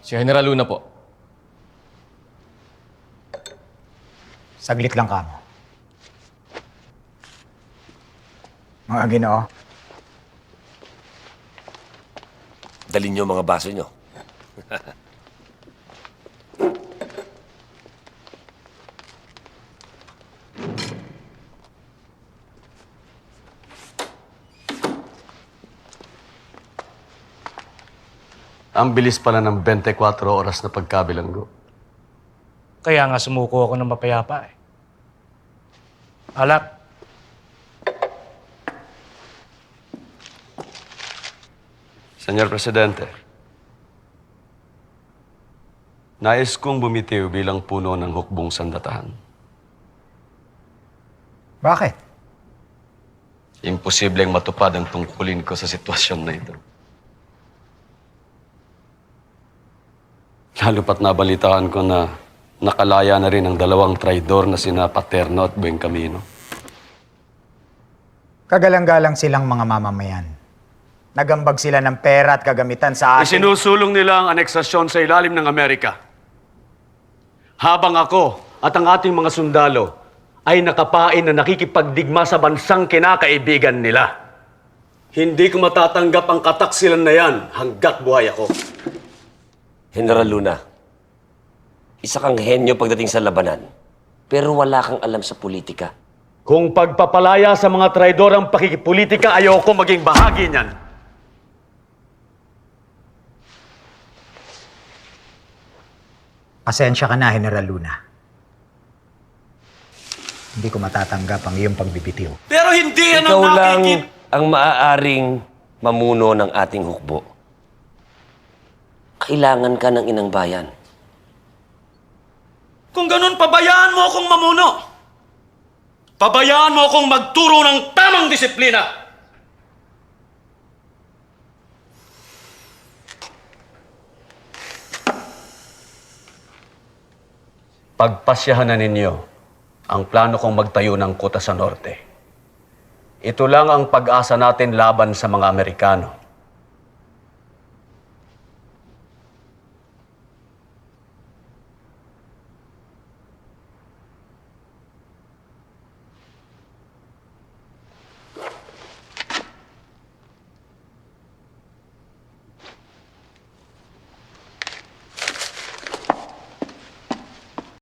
Si General Luna po. Saglit lang ka mo. Mga Ginoo, Dalhin niyo mga baso niyo. Ang bilis pala ng 24 oras na pagkabilanggo. Kaya nga sumuko ako ng mapayapa eh. Alak. Senyor Presidente, nais kong bumitiw bilang puno ng hukbong sandatahan. bakit? Imposibleng matupad ang tungkulin ko sa sitwasyon na ito. Lalo pat nabalitaan ko na nakalaya na rin ang dalawang traidor na sina Paterno at Buen Camino. Kagalang-galang silang mga mamamayan. Nagambag sila ng pera at kagamitan sa atin. Isinusulong nila ang aneksasyon sa ilalim ng Amerika. Habang ako at ang ating mga sundalo ay nakapain na nakikipagdigma sa bansang kinakaibigan nila. Hindi ko matatanggap ang kataksilan na yan hanggat buhay ako. General Luna, isa kang henyo pagdating sa labanan, pero wala kang alam sa politika. Kung pagpapalaya sa mga traidor ang pakikipolitika, ayoko maging bahagi niyan. Pasensya ka na, General Luna. Hindi ko matatanggap ang iyong pagbibitiw. Pero hindi yan Ikaw lang ang maaaring mamuno ng ating hukbo. Kailangan ka ng inang bayan. Kung ganun, pabayaan mo akong mamuno. Pabayaan mo akong magturo ng tamang disiplina. Pagpasyahan na ninyo ang plano kong magtayo ng kuta sa norte. Ito lang ang pag-asa natin laban sa mga Amerikano.